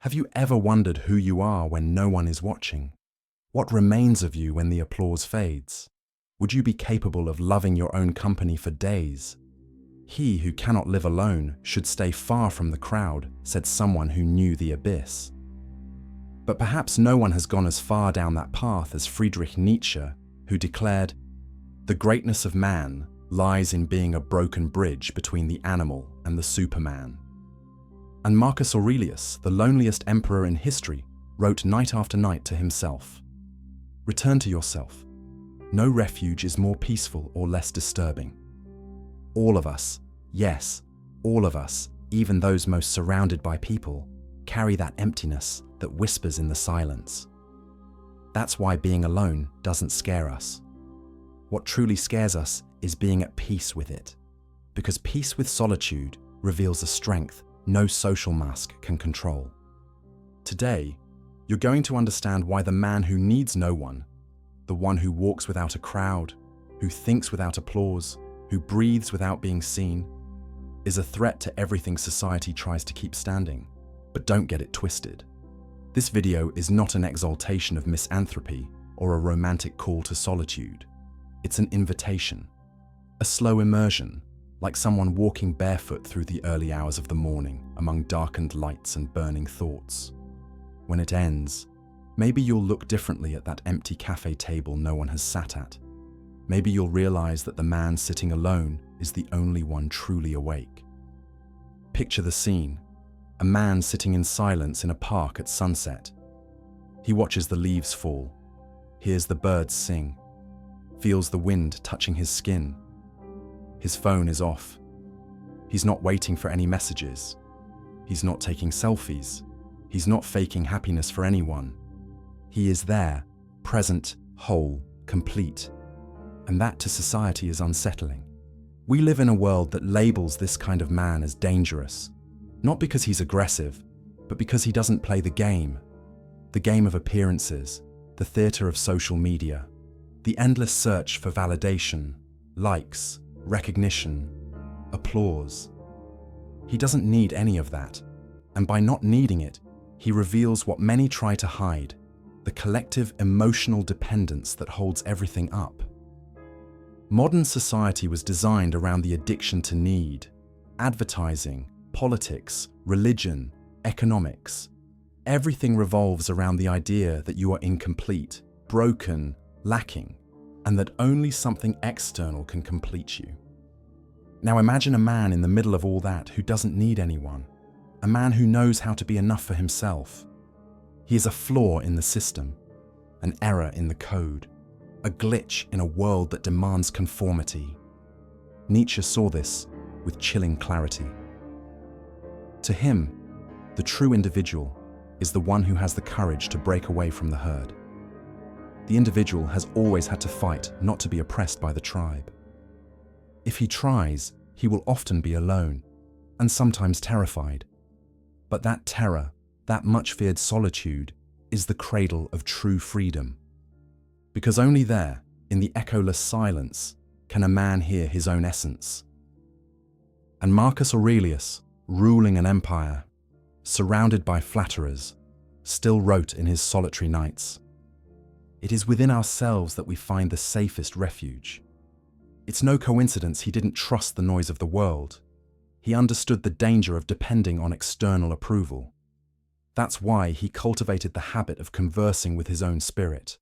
Have you ever wondered who you are when no one is watching? What remains of you when the applause fades? Would you be capable of loving your own company for days? He who cannot live alone should stay far from the crowd, said someone who knew the abyss. But perhaps no one has gone as far down that path as Friedrich Nietzsche, who declared, "The greatness of man lies in being a broken bridge between the animal and the Superman." And Marcus Aurelius, the loneliest emperor in history, wrote night after night to himself, "Return to yourself. No refuge is more peaceful or less disturbing." All of us, yes, all of us, even those most surrounded by people, carry that emptiness that whispers in the silence. That's why being alone doesn't scare us. What truly scares us is being at peace with it, because peace with solitude reveals a strength no social mask can control. Today, you're going to understand why the man who needs no one, the one who walks without a crowd, who thinks without applause, who breathes without being seen, is a threat to everything society tries to keep standing. But don't get it twisted. This video is not an exaltation of misanthropy or a romantic call to solitude. It's an invitation, a slow immersion, like someone walking barefoot through the early hours of the morning among darkened lights and burning thoughts. When it ends, maybe you'll look differently at that empty cafe table no one has sat at. Maybe you'll realize that the man sitting alone is the only one truly awake. Picture the scene. A man sitting in silence in a park at sunset. He watches the leaves fall, hears the birds sing, feels the wind touching his skin. His phone is off. He's not waiting for any messages. He's not taking selfies. He's not faking happiness for anyone. He is there, present, whole, complete. And that to society is unsettling. We live in a world that labels this kind of man as dangerous, not because he's aggressive, but because he doesn't play the game of appearances, the theater of social media, the endless search for validation, likes, recognition, applause. He doesn't need any of that, and by not needing it, he reveals what many try to hide, the collective emotional dependence that holds everything up. Modern society was designed around the addiction to need. Advertising, politics, religion, economics. Everything revolves around the idea that you are incomplete, broken, lacking, and that only something external can complete you. Now imagine a man in the middle of all that who doesn't need anyone, a man who knows how to be enough for himself. He is a flaw in the system, an error in the code, a glitch in a world that demands conformity. Nietzsche saw this with chilling clarity. To him, the true individual is the one who has the courage to break away from the herd. The individual has always had to fight not to be oppressed by the tribe. If he tries, he will often be alone, and sometimes terrified. But that terror, that much-feared solitude, is the cradle of true freedom. Because only there, in the echoless silence, can a man hear his own essence. And Marcus Aurelius, ruling an empire, surrounded by flatterers, still wrote in his solitary nights, "It is within ourselves that we find the safest refuge." It's no coincidence he didn't trust the noise of the world. He understood the danger of depending on external approval. That's why he cultivated the habit of conversing with his own spirit.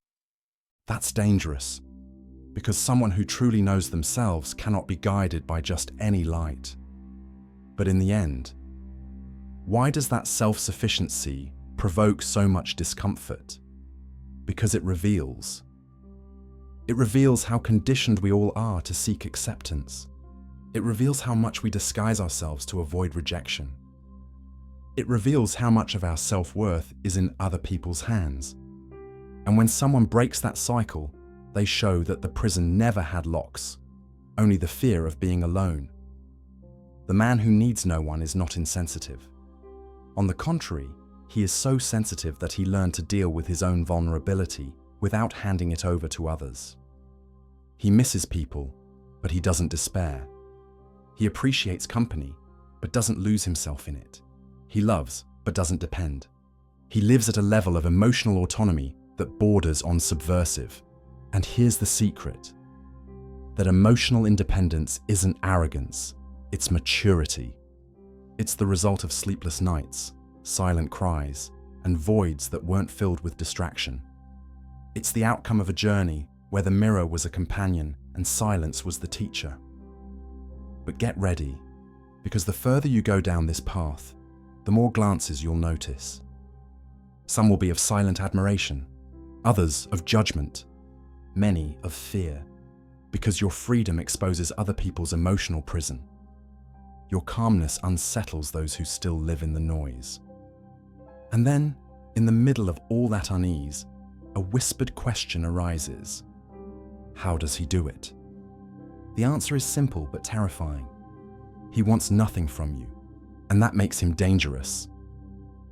That's dangerous, because someone who truly knows themselves cannot be guided by just any light. But in the end, why does that self-sufficiency provoke so much discomfort? Because it reveals how conditioned we all are to seek acceptance. It reveals how much we disguise ourselves to avoid rejection. It reveals how much of our self-worth is in other people's hands. And when someone breaks that cycle, they show that the prison never had locks, only the fear of being alone. The man who needs no one is not insensitive. On the contrary, he is so sensitive that he learned to deal with his own vulnerability without handing it over to others. He misses people, but he doesn't despair. He appreciates company, but doesn't lose himself in it. He loves, but doesn't depend. He lives at a level of emotional autonomy that borders on subversive. And here's the secret: that emotional independence isn't arrogance, it's maturity. It's the result of sleepless nights, silent cries, and voids that weren't filled with distraction. It's the outcome of a journey where the mirror was a companion and silence was the teacher. But get ready, because the further you go down this path, the more glances you'll notice. Some will be of silent admiration, others of judgment, many of fear, because your freedom exposes other people's emotional prison. Your calmness unsettles those who still live in the noise. And then, in the middle of all that unease, a whispered question arises. How does he do it? The answer is simple but terrifying. He wants nothing from you, and that makes him dangerous.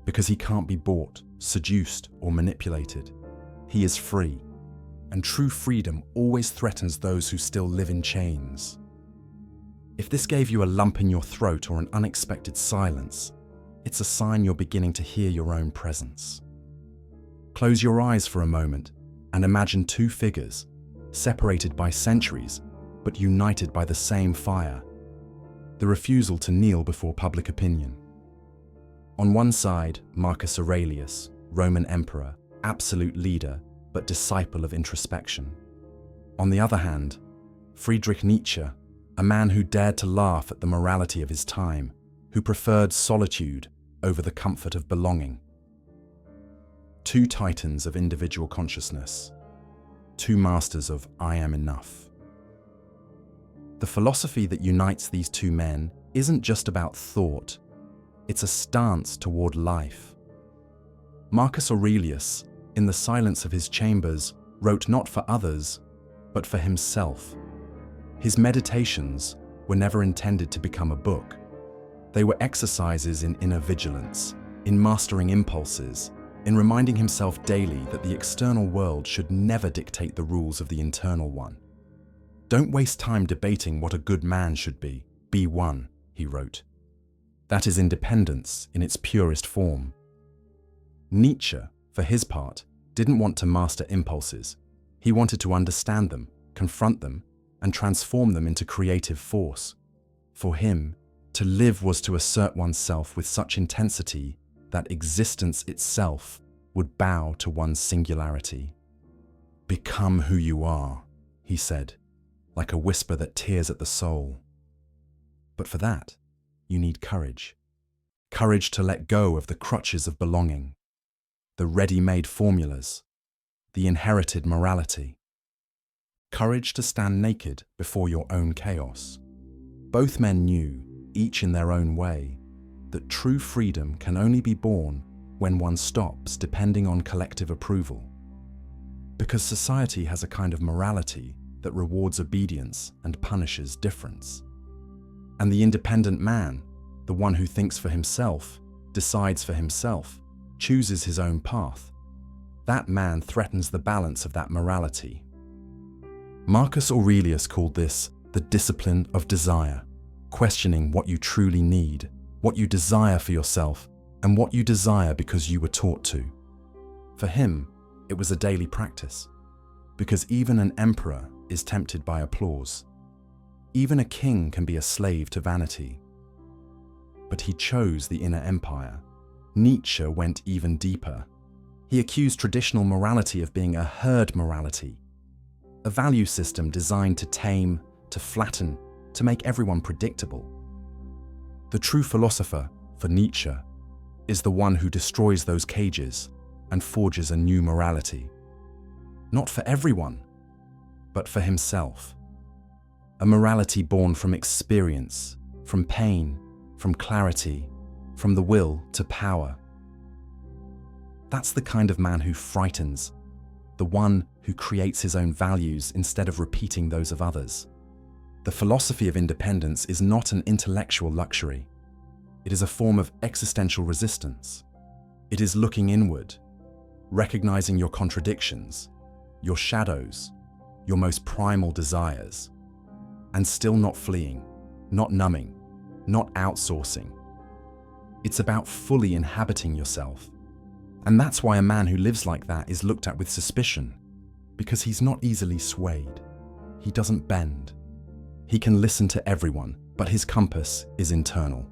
Because he can't be bought, seduced, or manipulated. He is free, and true freedom always threatens those who still live in chains. If this gave you a lump in your throat or an unexpected silence, it's a sign you're beginning to hear your own presence. Close your eyes for a moment and imagine two figures, separated by centuries, but united by the same fire: the refusal to kneel before public opinion. On one side, Marcus Aurelius, Roman emperor, absolute leader, but disciple of introspection. On the other hand, Friedrich Nietzsche, a man who dared to laugh at the morality of his time, who preferred solitude over the comfort of belonging. Two titans of individual consciousness, two masters of I am enough. The philosophy that unites these two men isn't just about thought, it's a stance toward life. Marcus Aurelius, in the silence of his chambers, wrote not for others, but for himself. His meditations were never intended to become a book. They were exercises in inner vigilance, in mastering impulses, in reminding himself daily that the external world should never dictate the rules of the internal one. Don't waste time debating what a good man should be one, he wrote. That is independence in its purest form. Nietzsche, for his part, didn't want to master impulses. He wanted to understand them, confront them, and transform them into creative force. For him, to live was to assert oneself with such intensity that existence itself would bow to one's singularity. Become who you are, he said, like a whisper that tears at the soul. But for that, you need courage. Courage to let go of the crutches of belonging, the ready-made formulas, the inherited morality. Courage to stand naked before your own chaos. Both men knew, each in their own way, that true freedom can only be born when one stops depending on collective approval. Because society has a kind of morality that rewards obedience and punishes difference. And the independent man, the one who thinks for himself, decides for himself, chooses his own path, that man threatens the balance of that morality. Marcus Aurelius called this the discipline of desire, questioning what you truly need, what you desire for yourself, and what you desire because you were taught to. For him, it was a daily practice, because even an emperor is tempted by applause. Even a king can be a slave to vanity. But he chose the inner empire. Nietzsche went even deeper. He accused traditional morality of being a herd morality, a value system designed to tame, to flatten, to make everyone predictable. The true philosopher, for Nietzsche, is the one who destroys those cages and forges a new morality. Not for everyone, but for himself. A morality born from experience, from pain, from clarity, from the will to power. That's the kind of man who frightens, the one who creates his own values instead of repeating those of others. The philosophy of independence is not an intellectual luxury. It is a form of existential resistance. It is looking inward, recognizing your contradictions, your shadows, your most primal desires, and still not fleeing, not numbing, not outsourcing. It's about fully inhabiting yourself, And that's why a man who lives like that is looked at with suspicion, because he's not easily swayed. He doesn't bend. He can listen to everyone, but his compass is internal.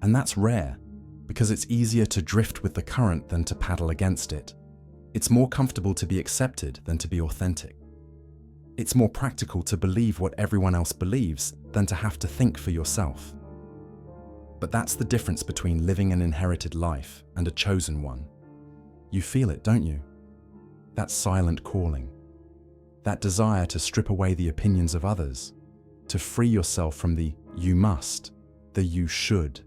And that's rare, because it's easier to drift with the current than to paddle against it. It's more comfortable to be accepted than to be authentic. It's more practical to believe what everyone else believes than to have to think for yourself. But that's the difference between living an inherited life and a chosen one. You feel it, don't you? That silent calling. That desire to strip away the opinions of others, to free yourself from the you must, the you should,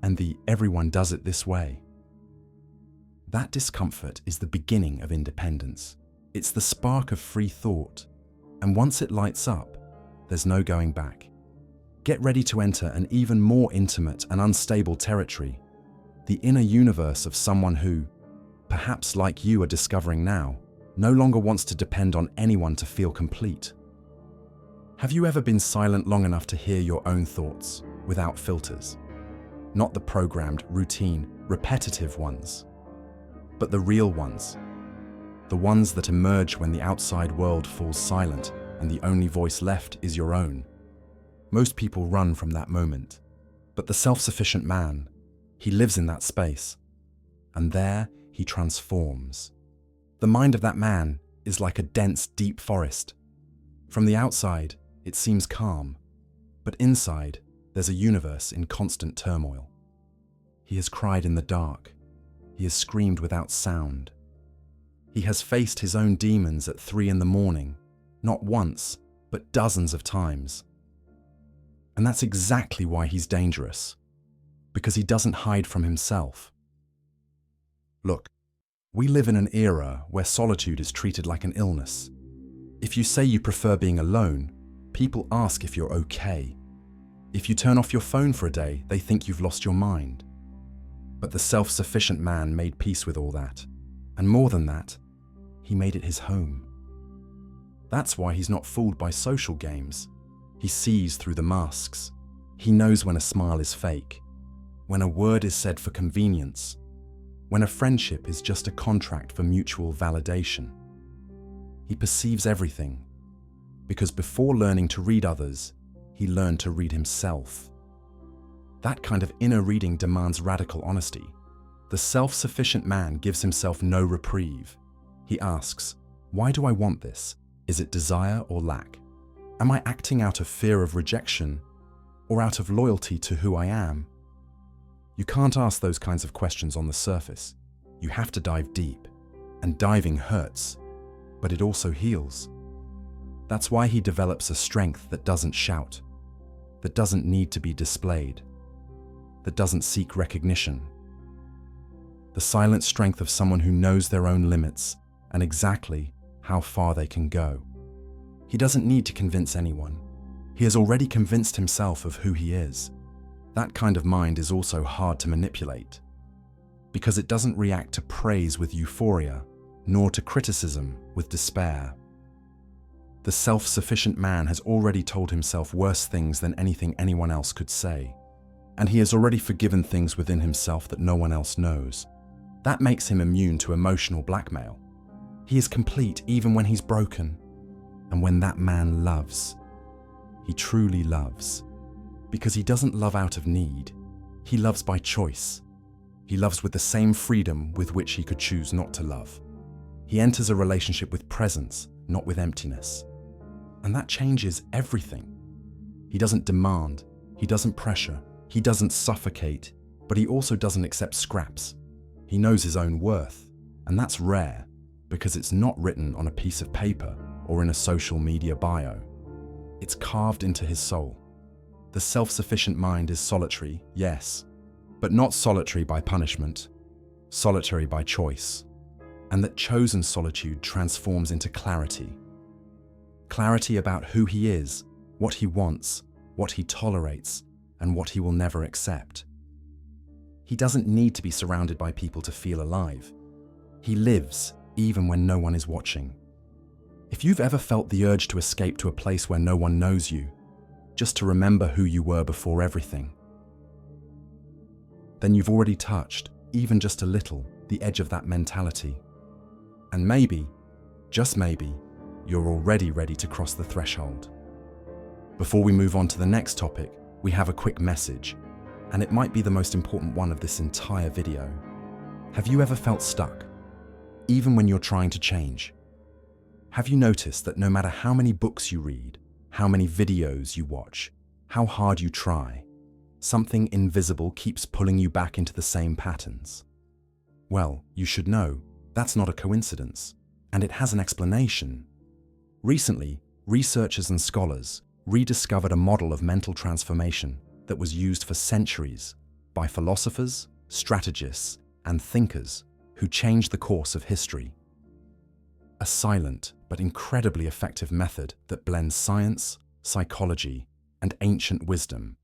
and the everyone does it this way. That discomfort is the beginning of independence. It's the spark of free thought, and once it lights up, there's no going back. Get ready to enter an even more intimate and unstable territory, the inner universe of someone who, perhaps like you are discovering now, no longer wants to depend on anyone to feel complete. Have you ever been silent long enough to hear your own thoughts without filters? Not the programmed, routine, repetitive ones, but the real ones. The ones that emerge when the outside world falls silent and the only voice left is your own. Most people run from that moment, but the self-sufficient man, he lives in that space, and there he transforms. The mind of that man is like a dense, deep forest. From the outside, it seems calm, but inside, there's a universe in constant turmoil. He has cried in the dark. He has screamed without sound. He has faced his own demons at 3 a.m, not once, but dozens of times. And that's exactly why he's dangerous, because he doesn't hide from himself. Look, we live in an era where solitude is treated like an illness. If you say you prefer being alone, people ask if you're okay. If you turn off your phone for a day, they think you've lost your mind. But the self-sufficient man made peace with all that. And more than that, he made it his home. That's why he's not fooled by social games. He sees through the masks. He knows when a smile is fake, when a word is said for convenience, when a friendship is just a contract for mutual validation. He perceives everything, because before learning to read others, he learned to read himself. That kind of inner reading demands radical honesty. The self-sufficient man gives himself no reprieve. He asks, why do I want this? Is it desire or lack? Am I acting out of fear of rejection or out of loyalty to who I am? You can't ask those kinds of questions on the surface. You have to dive deep, and diving hurts, but it also heals. That's why he develops a strength that doesn't shout, that doesn't need to be displayed, that doesn't seek recognition. The silent strength of someone who knows their own limits and exactly how far they can go. He doesn't need to convince anyone. He has already convinced himself of who he is. That kind of mind is also hard to manipulate, because it doesn't react to praise with euphoria, nor to criticism with despair. The self-sufficient man has already told himself worse things than anything anyone else could say, and he has already forgiven things within himself that no one else knows. That makes him immune to emotional blackmail. He is complete even when he's broken, and when that man loves, he truly loves, because he doesn't love out of need. He loves by choice. He loves with the same freedom with which he could choose not to love. He enters a relationship with presence, not with emptiness. And that changes everything. He doesn't demand, he doesn't pressure, he doesn't suffocate, but he also doesn't accept scraps. He knows his own worth, and that's rare, because it's not written on a piece of paper or in a social media bio. It's carved into his soul. The self-sufficient mind is solitary, yes, but not solitary by punishment, solitary by choice. And that chosen solitude transforms into clarity. Clarity about who he is, what he wants, what he tolerates, and what he will never accept. He doesn't need to be surrounded by people to feel alive. He lives even when no one is watching. If you've ever felt the urge to escape to a place where no one knows you, just to remember who you were before everything, then you've already touched, even just a little, the edge of that mentality. And maybe, just maybe, you're already ready to cross the threshold. Before we move on to the next topic, we have a quick message, and it might be the most important one of this entire video. Have you ever felt stuck, even when you're trying to change? Have you noticed that no matter how many books you read, how many videos you watch, how hard you try, something invisible keeps pulling you back into the same patterns? Well, you should know that's not a coincidence, and it has an explanation. Recently, researchers and scholars rediscovered a model of mental transformation that was used for centuries by philosophers, strategists, and thinkers who changed the course of history. A silent but incredibly effective method that blends science, psychology, and ancient wisdom,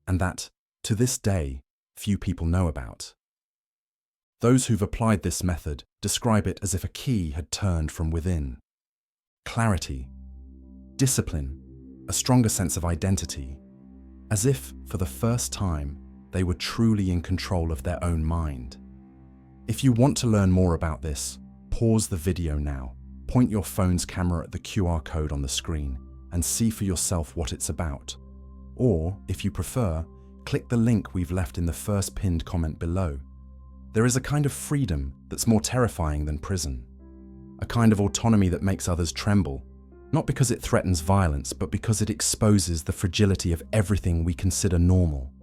and that, to this day, few people know about. Those who've applied this method describe it as if a key had turned from within. Clarity, discipline, a stronger sense of identity, as if, for the first time, they were truly in control of their own mind. If you want to learn more about this, pause the video now, point your phone's camera at the QR code on the screen, and see for yourself what it's about. Or, if you prefer, click the link we've left in the first pinned comment below. There is a kind of freedom that's more terrifying than prison. A kind of autonomy that makes others tremble, not because it threatens violence, but because it exposes the fragility of everything we consider normal.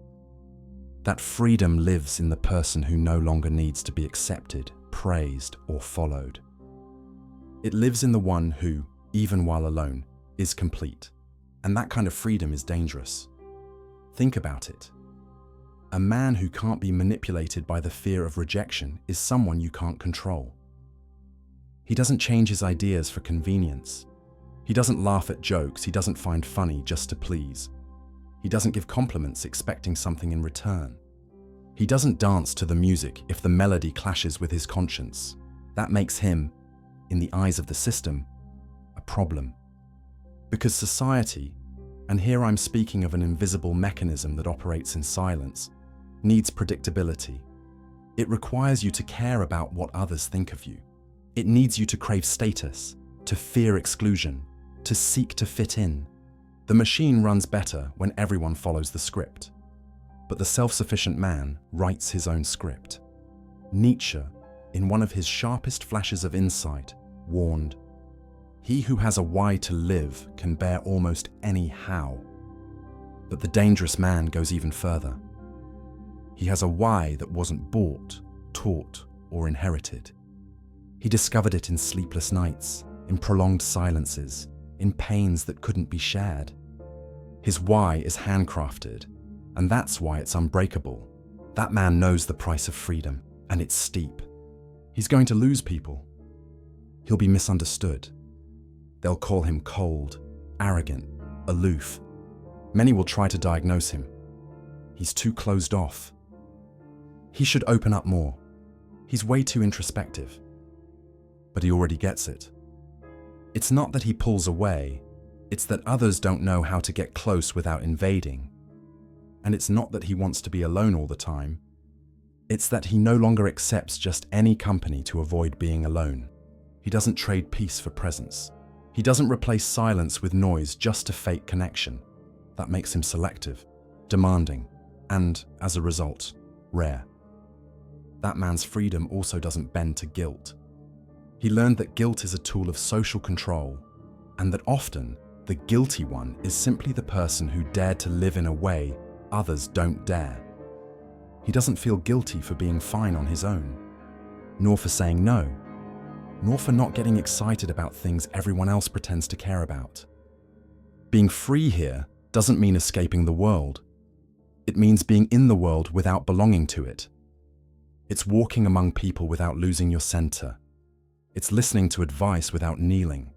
That freedom lives in the person who no longer needs to be accepted, praised, or followed. It lives in the one who, even while alone, is complete. And that kind of freedom is dangerous. Think about it. A man who can't be manipulated by the fear of rejection is someone you can't control. He doesn't change his ideas for convenience. He doesn't laugh at jokes he doesn't find funny just to please. He doesn't give compliments expecting something in return. He doesn't dance to the music if the melody clashes with his conscience. That makes him, in the eyes of the system, a problem. Because society, and here I'm speaking of an invisible mechanism that operates in silence, needs predictability. It requires you to care about what others think of you. It needs you to crave status, to fear exclusion, to seek to fit in. The machine runs better when everyone follows the script. But the self-sufficient man writes his own script. Nietzsche, in one of his sharpest flashes of insight, warned, "He who has a why to live can bear almost any how." But the dangerous man goes even further. He has a why that wasn't bought, taught, or inherited. He discovered it in sleepless nights, in prolonged silences, in pains that couldn't be shared. His why is handcrafted, and that's why it's unbreakable. That man knows the price of freedom, and it's steep. He's going to lose people. He'll be misunderstood. They'll call him cold, arrogant, aloof. Many will try to diagnose him. He's too closed off. He should open up more. He's way too introspective. But he already gets it. It's not that he pulls away, it's that others don't know how to get close without invading. And it's not that he wants to be alone all the time. It's that he no longer accepts just any company to avoid being alone. He doesn't trade peace for presence. He doesn't replace silence with noise just to fake connection. That makes him selective, demanding, and, as a result, rare. That man's freedom also doesn't bend to guilt. He learned that guilt is a tool of social control, and that often the guilty one is simply the person who dared to live in a way others don't dare. He doesn't feel guilty for being fine on his own, nor for saying no, nor for not getting excited about things everyone else pretends to care about. Being free here doesn't mean escaping the world. It means being in the world without belonging to it. It's walking among people without losing your center. It's listening to advice without kneeling.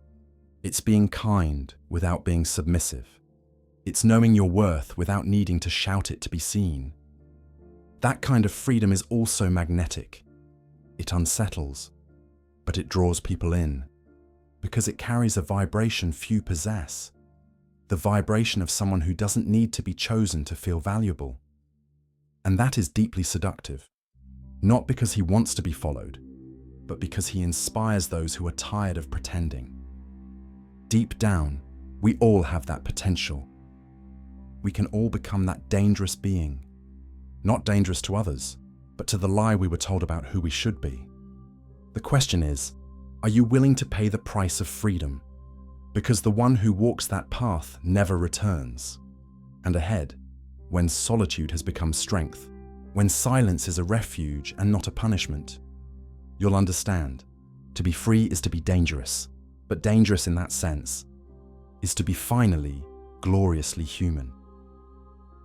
It's being kind without being submissive. It's knowing your worth without needing to shout it to be seen. That kind of freedom is also magnetic. It unsettles, but it draws people in, because it carries a vibration few possess. The vibration of someone who doesn't need to be chosen to feel valuable. And that is deeply seductive. Not because he wants to be followed, but because he inspires those who are tired of pretending. Deep down, we all have that potential. We can all become that dangerous being. Not dangerous to others, but to the lie we were told about who we should be. The question is, are you willing to pay the price of freedom? Because the one who walks that path never returns. And ahead, when solitude has become strength, when silence is a refuge and not a punishment, you'll understand. To be free is to be dangerous, but dangerous in that sense is to be finally, gloriously human.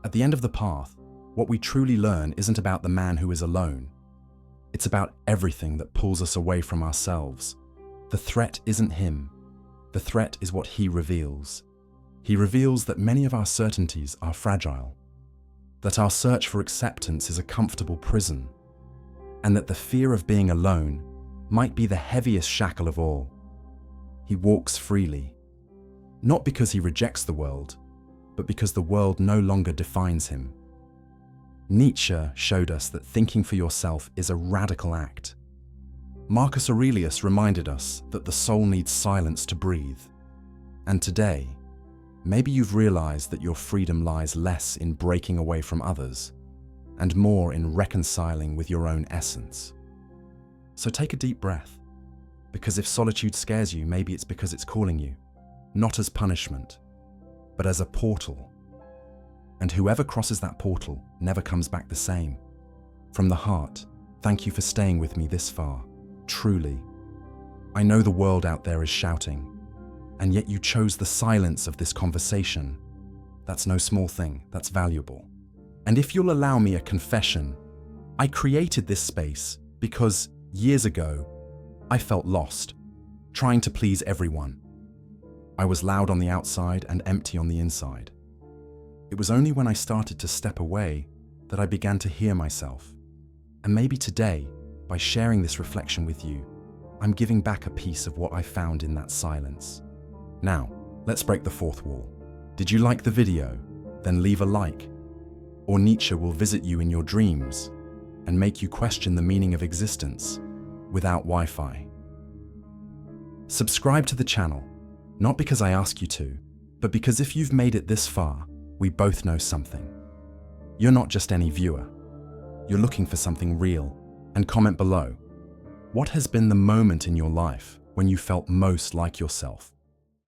At the end of the path, what we truly learn isn't about the man who is alone. It's about everything that pulls us away from ourselves. The threat isn't him. The threat is what he reveals. He reveals that many of our certainties are fragile, that our search for acceptance is a comfortable prison, and that the fear of being alone might be the heaviest shackle of all. He walks freely, not because he rejects the world, but because the world no longer defines him. Nietzsche showed us that thinking for yourself is a radical act. Marcus Aurelius reminded us that the soul needs silence to breathe. And today, maybe you've realized that your freedom lies less in breaking away from others and more in reconciling with your own essence. So take a deep breath, because if solitude scares you, maybe it's because it's calling you, not as punishment, but as a portal. And whoever crosses that portal never comes back the same. From the heart, thank you for staying with me this far. Truly. I know the world out there is shouting, and yet you chose the silence of this conversation. That's no small thing, that's valuable. And if you'll allow me a confession, I created this space because years ago, I felt lost, trying to please everyone. I was loud on the outside and empty on the inside. It was only when I started to step away that I began to hear myself. And maybe today, by sharing this reflection with you, I'm giving back a piece of what I found in that silence. Now, let's break the fourth wall. Did you like the video? Then leave a like. Or Nietzsche will visit you in your dreams and make you question the meaning of existence without Wi-Fi. Subscribe to the channel, not because I ask you to, but because if you've made it this far, we both know something. You're not just any viewer. You're looking for something real. And comment below. What has been the moment in your life when you felt most like yourself?